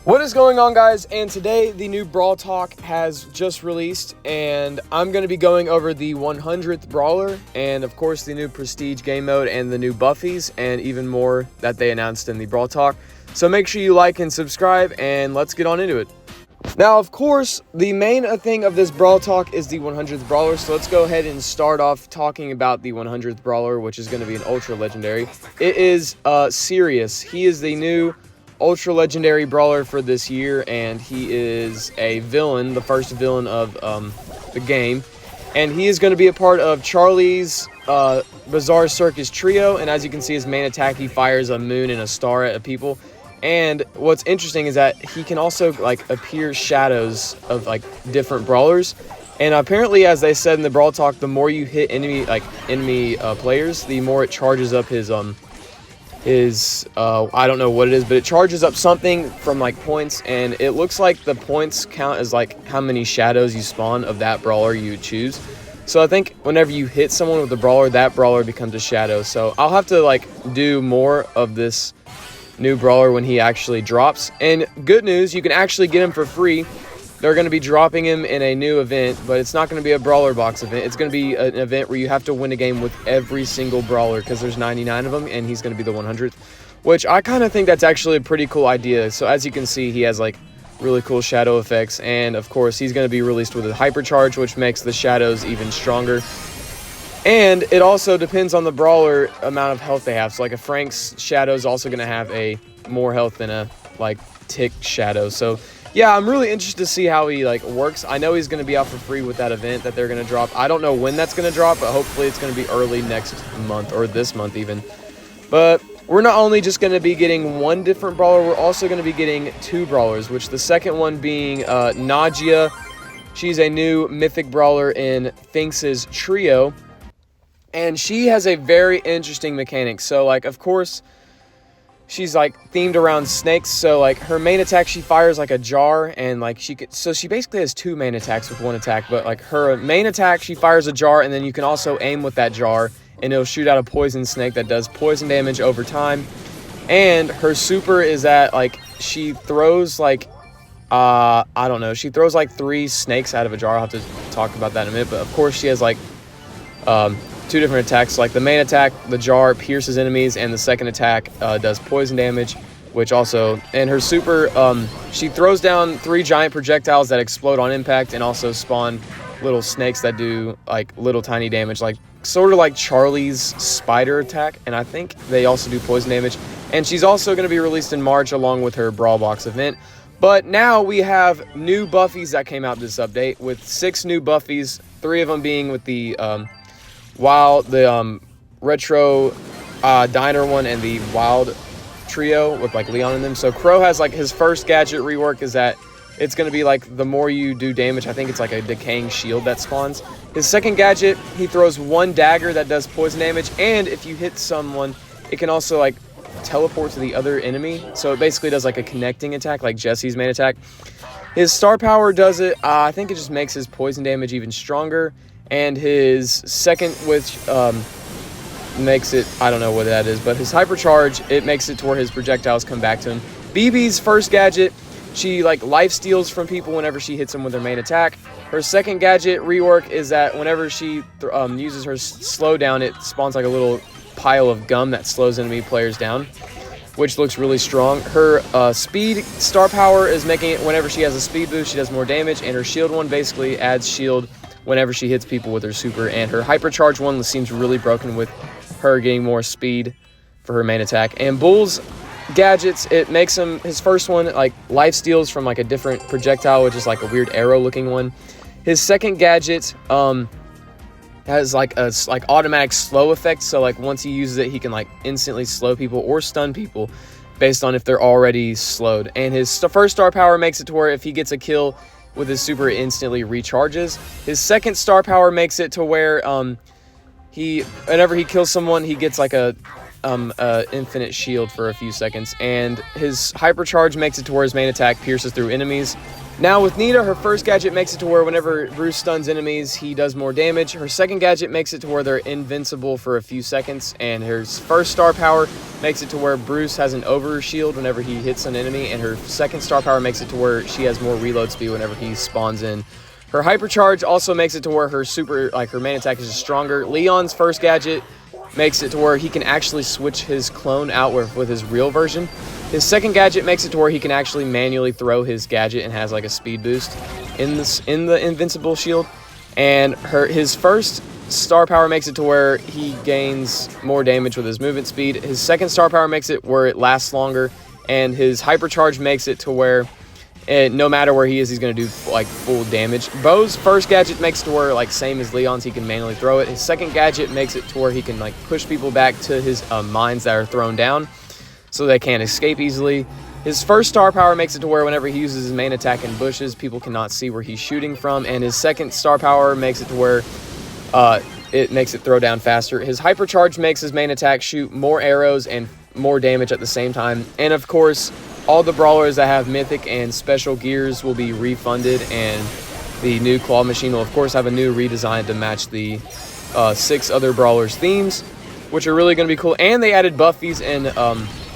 What is going on, guys? And today the new Brawl Talk has just released, and I'm going to be going over the 100th Brawler and of course the new Prestige game mode and the new Buffies and even more that they announced in the Brawl Talk. So make sure you like and subscribe, and let's get on into it. Now, of course, the main thing of this Brawl Talk is the 100th Brawler, so let's go ahead and start off talking about the 100th Brawler, which is going to be an Ultra Legendary. It is Sirius. He is the new Ultra Legendary Brawler for this year, and he is a villain, the first villain of the game. And he is going to be a part of Charlie's Bizarre Circus trio, and as you can see, his main attack, he fires a moon and a star at people. And what's interesting is that he can also appear shadows of different brawlers. And apparently, as they said in the Brawl Talk, the more you hit enemy players, the more it charges up his I don't know what it is, but it charges up something from points, and it looks like the points count as how many shadows you spawn of that brawler you choose. So I think whenever you hit someone with a brawler, that brawler becomes a shadow. So I'll have to do more of this new brawler when he actually drops. And good news, you can actually get him for free. They're going to be dropping him in a new event, but it's not going to be a Brawler Box event. It's going to be an event where you have to win a game with every single brawler, because there's 99 of them, and he's going to be the 100th, which I kind of think that's actually a pretty cool idea. So as you can see, he has really cool shadow effects, and of course he's going to be released with a hypercharge, which makes the shadows even stronger. And it also depends on the brawler amount of health they have. So a Frank's shadow is also going to have more health than a Tick shadow. So yeah, I'm really interested to see how he works. I know he's going to be out for free with that event that they're going to drop. I don't know when that's going to drop, but hopefully it's going to be early next month or this month even. But we're not only just going to be getting one different brawler, we're also going to be getting two brawlers, which the second one being Nadia. She's a new mythic brawler in Finks' trio, and she has a very interesting mechanic. So of course, she's themed around snakes. So her main attack, she fires a jar, and she basically has two main attacks with one attack. But her main attack, she fires a jar, and then you can also aim with that jar, and it'll shoot out a poison snake that does poison damage over time. And her super is that she throws I don't know, she throws 3 snakes out of a jar. I'll have to talk about that in a minute. But of course she has two different attacks. The main attack, the jar, pierces enemies, and the second attack does poison damage, which also, and her super, she throws down 3 giant projectiles that explode on impact and also spawn little snakes that do little tiny damage, sort of like Charlie's spider attack, and I think they also do poison damage. And she's also going to be released in March along with her Brawl Box event. But now we have new Buffies that came out this update, with 6 new Buffies, 3 of them being with the retro diner one and the wild trio with Leon in them. So Crow has his first gadget rework is that it's going to be the more you do damage, I think it's a decaying shield that spawns. His second gadget, he throws 1 dagger that does poison damage, and if you hit someone, it can also teleport to the other enemy. So it basically does a connecting attack like Jesse's main attack. His star power does it, I think it just makes his poison damage even stronger. And his second, which makes it, I don't know what that is, but his hypercharge, it makes it to where his projectiles come back to him. BB's first gadget, she life steals from people whenever she hits them with her main attack. Her second gadget rework is that whenever she uses her slowdown, it spawns a little pile of gum that slows enemy players down, which looks really strong. Her speed star power is making it whenever she has a speed boost, she does more damage, and her shield one basically adds shield whenever she hits people with her super. And her hypercharge one seems really broken with her getting more speed for her main attack. And Bull's gadgets, it makes him, his first one, life steals from a different projectile, which is a weird arrow looking one. His second gadget has a automatic slow effect. So once he uses it, he can instantly slow people or stun people based on if they're already slowed. And his first star power makes it to where if he gets a kill with his super, it instantly recharges. His second star power makes it to where whenever he kills someone, he gets a infinite shield for a few seconds. And his hypercharge makes it to where his main attack pierces through enemies. Now with Nita, her first gadget makes it to where whenever Bruce stuns enemies, he does more damage. Her second gadget makes it to where they're invincible for a few seconds, and her first star power makes it to where Bruce has an over shield whenever he hits an enemy, and her second star power makes it to where she has more reload speed whenever he spawns in. Her hypercharge also makes it to where her her main attack is stronger. Leon's first gadget makes it to where he can actually switch his clone out with his real version. His second gadget makes it to where he can actually manually throw his gadget and has like a speed boost in the invincible shield. And his first star power makes it to where he gains more damage with his movement speed. His second star power makes it where it lasts longer, and his hypercharge makes it to where no matter where he is, he's going to do like full damage. Bo's first gadget makes it to where, like same as Leon's, he can manually throw it. His second gadget makes it to where he can like push people back to his mines that are thrown down so they can't escape easily. His first star power makes it to where whenever he uses his main attack in bushes, people cannot see where he's shooting from. And his second star power makes it to where it makes it throw down faster. His hypercharge makes his main attack shoot more arrows and more damage at the same time. And of course, all the brawlers that have mythic and special gears will be refunded, and the new claw machine will of course have a new redesign to match the 6 other brawlers themes, which are really going to be cool. And they added Buffies and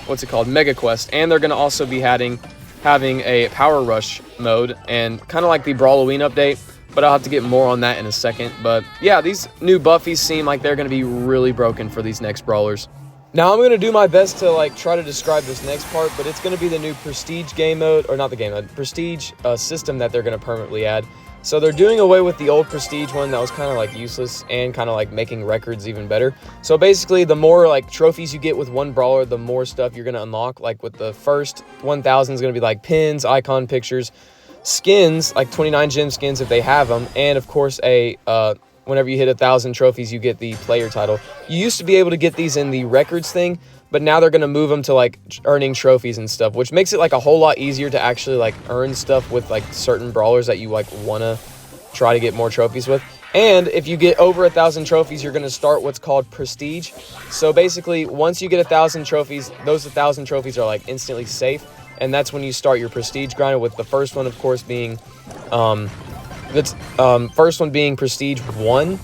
what's it called, Mega Quest, and they're going to also be having a power rush mode, and kind of like the Brawloween update, but I'll have to get more on that in a second. But yeah, these new Buffies seem like they're going to be really broken for these next brawlers. Now I'm going to do my best to like try to describe this next part, but it's going to be the new Prestige game mode, or not the game mode, Prestige system that they're going to permanently add. So they're doing away with the old Prestige one that was kind of like useless and kind of like making records even better. So basically, the more like trophies you get with one brawler, the more stuff you're going to unlock. Like with the first 1,000 is going to be like pins, icon pictures, skins, like 29 gem skins if they have them, and of course whenever you hit 1,000 trophies, you get the player title. You used to be able to get these in the records thing, but now they're going to move them to like earning trophies and stuff, which makes it like a whole lot easier to actually like earn stuff with like certain brawlers that you like want to try to get more trophies with. And if you get over 1,000 trophies, you're going to start what's called Prestige. So basically, once you get 1,000 trophies, those 1,000 trophies are like instantly safe, and that's when you start your Prestige grind, with the first one of course being first one being Prestige 1,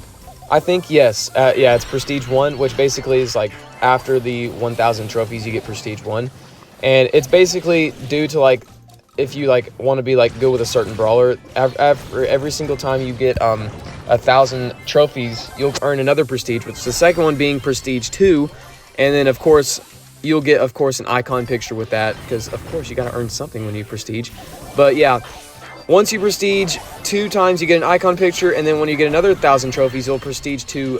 I think. Yes, yeah, it's Prestige 1, which basically is like after the 1,000 trophies you get Prestige 1, and it's basically due to like if you like want to be like good with a certain brawler, after every single time you get 1,000 trophies, you'll earn another Prestige, which is the second one being Prestige 2, and then of course you'll get of course an icon picture with that, because of course you got to earn something when you Prestige. But yeah, once you Prestige 2 times, you get an icon picture, and then when you get another 1,000 trophies, you'll Prestige to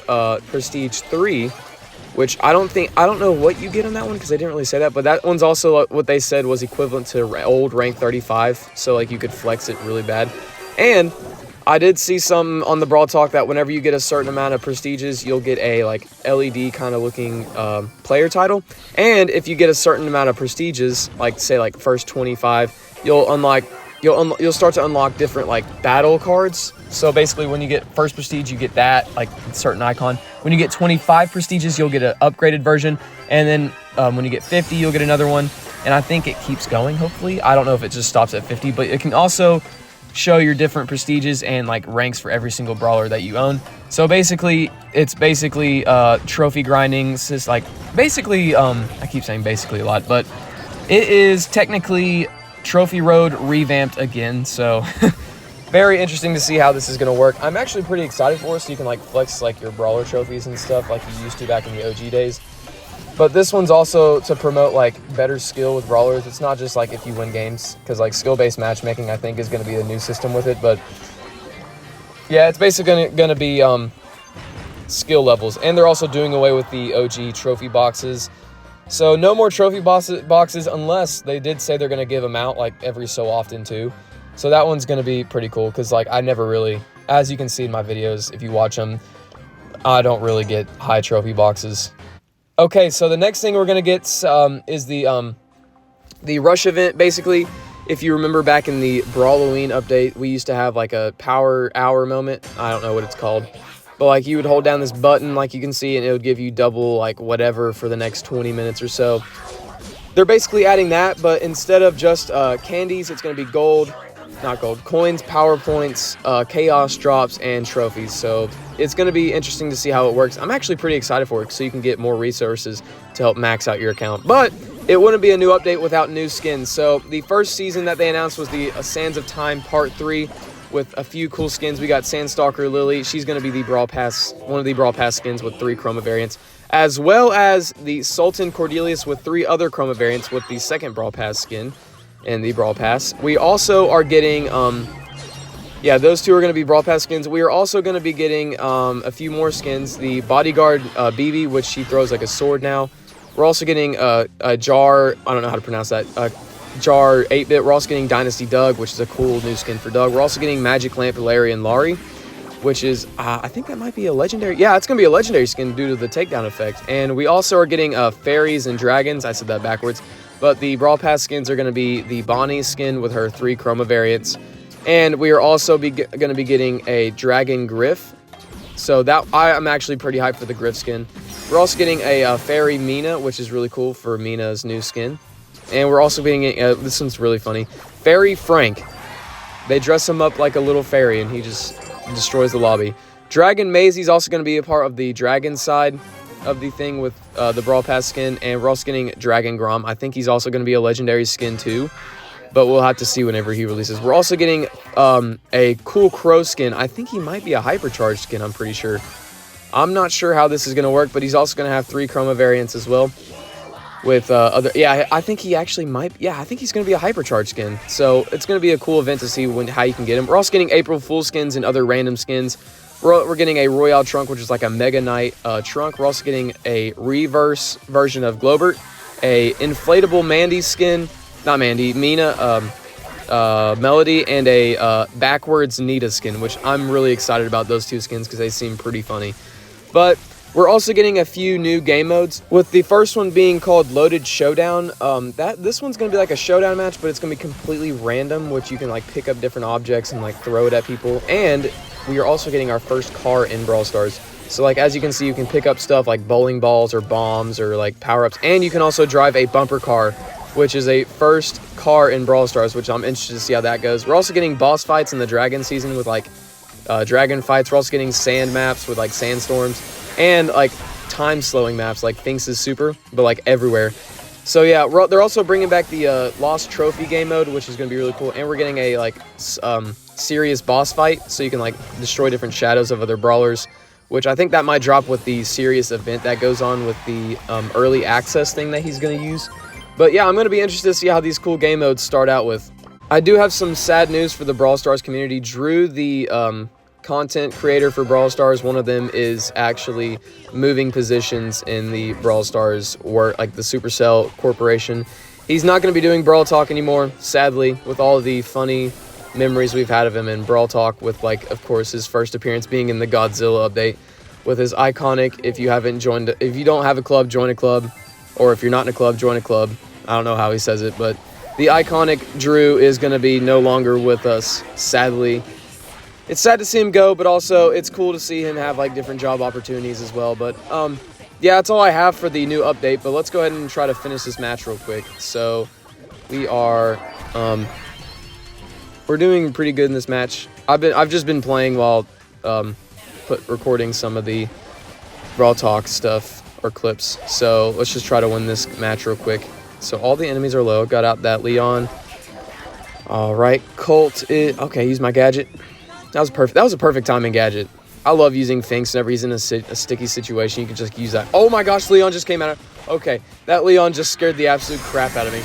Prestige 3, which I don't know what you get on that one, because they didn't really say that, but that one's also what they said was equivalent to old rank 35, so like you could flex it really bad. And I did see some on the Brawl Talk that whenever you get a certain amount of prestiges, you'll get a like LED kind of looking player title, and if you get a certain amount of prestiges, like say like first 25, you'll start to unlock different like battle cards. So basically, when you get first prestige, you get that like certain icon. When you get 25 prestiges, you'll get an upgraded version, and then when you get 50, you'll get another one. And I think it keeps going. Hopefully, I don't know if it just stops at 50, but it can also show your different prestiges and like ranks for every single brawler that you own. So basically, it's basically trophy grinding. It's just like basically, I keep saying basically a lot, but it is technically Trophy Road revamped again. So very interesting to see how this is going to work. I'm actually pretty excited for it, so you can like flex like your brawler trophies and stuff like you used to back in the OG days. But this one's also to promote like better skill with brawlers. It's not just like if you win games, because like skill-based matchmaking I think is going to be the new system with it. But yeah, it's basically going to be skill levels, and they're also doing away with the OG trophy boxes. So no more trophy boxes, unless they did say they're going to give them out like every so often too. So that one's going to be pretty cool, because like I never really, as you can see in my videos if you watch them, I don't really get high trophy boxes. Okay, so the next thing we're going to get is the rush event. Basically, if you remember back in the Brawloween update, we used to have like a power hour moment. I don't know what it's called. But like you would hold down this button like you can see, and it would give you double like whatever for the next 20 minutes or so. They're basically adding that, but instead of just candies, it's going to be gold, not gold, coins, power points, chaos drops, and trophies. So it's going to be interesting to see how it works. I'm actually pretty excited for it, so you can get more resources to help max out your account. But it wouldn't be a new update without new skins. So the first season that they announced was the Sands of Time Part 3 with a few cool skins. We got Sandstalker Lily. She's going to be the Brawl Pass, one of the Brawl Pass skins with 3 chroma variants, as well as the Sultan Cordelius with 3 other chroma variants with the second Brawl Pass skin and the Brawl Pass. We also are getting, yeah, those 2 are going to be Brawl Pass skins. We are also going to be getting a few more skins. The Bodyguard BB, which she throws like a sword now. We're also getting a Jar, I don't know how to pronounce that, Jar 8-bit. We're also getting Dynasty Doug, which is a cool new skin for Doug. We're also getting Magic Lamp Larry and Laurie, which is, I think that might be a legendary. Yeah, it's going to be a legendary skin due to the takedown effect. And we also are getting fairies and dragons. I said that backwards. But the Brawl Pass skins are going to be the Bonnie skin with her 3 chroma variants. And we are also going to be getting a Dragon Griff. So that I'm actually pretty hyped for the Griff skin. We're also getting a Fairy Mina, which is really cool for Mina's new skin. And we're also getting, this one's really funny, Fairy Frank. They dress him up like a little fairy, and he just destroys the lobby. Dragon Maisie's also going to be a part of the dragon side of the thing with the Brawl Pass skin. And we're also getting Dragon Grom. I think he's also going to be a legendary skin too, but we'll have to see whenever he releases. We're also getting a cool Crow skin. I think he might be a hypercharged skin, I'm pretty sure. I'm not sure how this is going to work, but he's also going to have 3 chroma variants as well. With other, yeah, I think he actually might, yeah, I think he's going to be a hypercharged skin. So it's going to be a cool event to see how you can get him. We're also getting April Fool skins and other random skins. We're getting a Royale trunk, which is like a Mega Knight trunk. We're also getting a reverse version of Globert, a inflatable Mandy skin, not Mandy, Mina, Melody, and a backwards Nita skin, which I'm really excited about those 2 skins because they seem pretty funny. But we're also getting a few new game modes, with the first one being called Loaded Showdown. This one's going to be like a showdown match, but it's going to be completely random, which you can like pick up different objects and like throw it at people. And we are also getting our first car in Brawl Stars. So like, as you can see, you can pick up stuff like bowling balls or bombs or like power-ups. And you can also drive a bumper car, which is a first car in Brawl Stars, which I'm interested to see how that goes. We're also getting boss fights in the Dragon season with like dragon fights. We're also getting sand maps with like sandstorms. And like time slowing maps like Finks' Super, but like everywhere. So yeah, they're also bringing back the Lost Trophy game mode, which is going to be really cool. And we're getting a like serious boss fight, so you can like destroy different shadows of other brawlers, which I think that might drop with the serious event that goes on with the early access thing that he's going to use. But yeah, I'm going to be interested to see how these cool game modes start out with. I do have some sad news for the Brawl Stars community. Drew, the content creator for Brawl Stars, one of them is actually moving positions in the Brawl Stars work, like the Supercell Corporation. He's not going to be doing Brawl Talk anymore, sadly, with all of the funny memories we've had of him in Brawl Talk, with like, of course, his first appearance being in the Godzilla update with his iconic, if you don't have a club, join a club, or if you're not in a club, join a club. I don't know how he says it, but the iconic Drew is going to be no longer with us, sadly. It's sad to see him go, but also it's cool to see him have like different job opportunities as well. But yeah, that's all I have for the new update. But let's go ahead and try to finish this match real quick. So we are we're doing pretty good in this match. I've just been playing while recording some of the Brawl Talk stuff or clips. So let's just try to win this match real quick. So all the enemies are low. Got out that Leon. All right, Colt is okay. Use my gadget. That was perfect. That was a perfect timing gadget. I love using Finks whenever he's in a sticky situation. You can just use that. Oh my gosh, Leon just came out of... Okay, that Leon just scared the absolute crap out of me.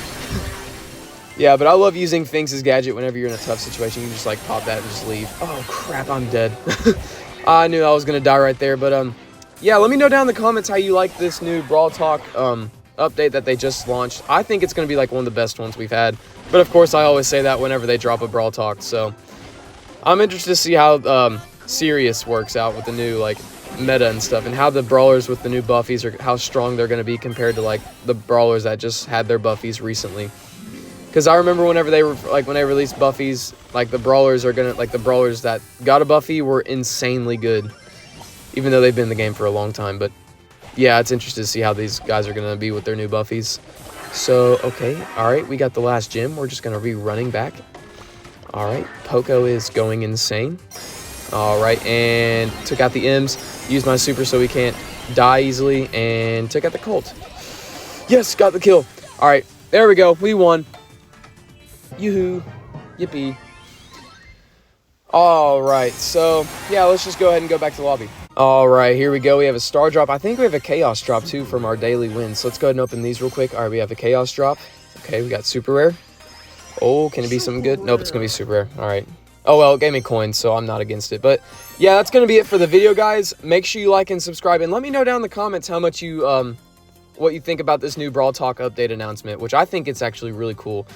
Yeah, but I love using Finks' gadget whenever you're in a tough situation. You can just like pop that and just leave. Oh crap, I'm dead. I knew I was going to die right there. But yeah, let me know down in the comments how you like this new Brawl Talk update that they just launched. I think it's going to be like one of the best ones we've had. But of course, I always say that whenever they drop a Brawl Talk. So I'm interested to see how Sirius works out with the new like meta and stuff, and how the brawlers with the new Buffies are, how strong they're going to be compared to like the brawlers that just had their Buffies recently. Because I remember whenever they were like, when they released Buffies, like the brawlers are gonna, like the brawlers that got a Buffy were insanely good, even though they've been in the game for a long time. But yeah, it's interesting to see how these guys are gonna be with their new Buffies. So okay, all right, we got the last gym. We're just gonna be running back. All right, Poco is going insane. All right, and took out the M's. Used my super so we can't die easily, and took out the Colt. Yes, got the kill. All right, there we go. We won. Yoo-hoo. Yippee. All right, so yeah, let's just go ahead and go back to the lobby. All right, here we go. We have a star drop. I think we have a chaos drop too from our daily wins. So let's go ahead and open these real quick. All right, we have a chaos drop. Okay, we got super rare. Oh, can it be something good? Nope, it's gonna be super rare. All right. Oh, well, it gave me coins, so I'm not against it. But yeah, that's going to be it for the video, guys. Make sure you like and subscribe, and let me know down in the comments how much you, what you think about this new Brawl Talk update announcement, which I think it's actually really cool.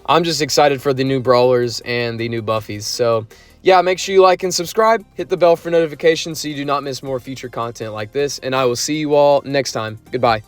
I'm just excited for the new Brawlers and the new Buffies. So yeah, make sure you like and subscribe. Hit the bell for notifications so you do not miss more future content like this, and I will see you all next time. Goodbye.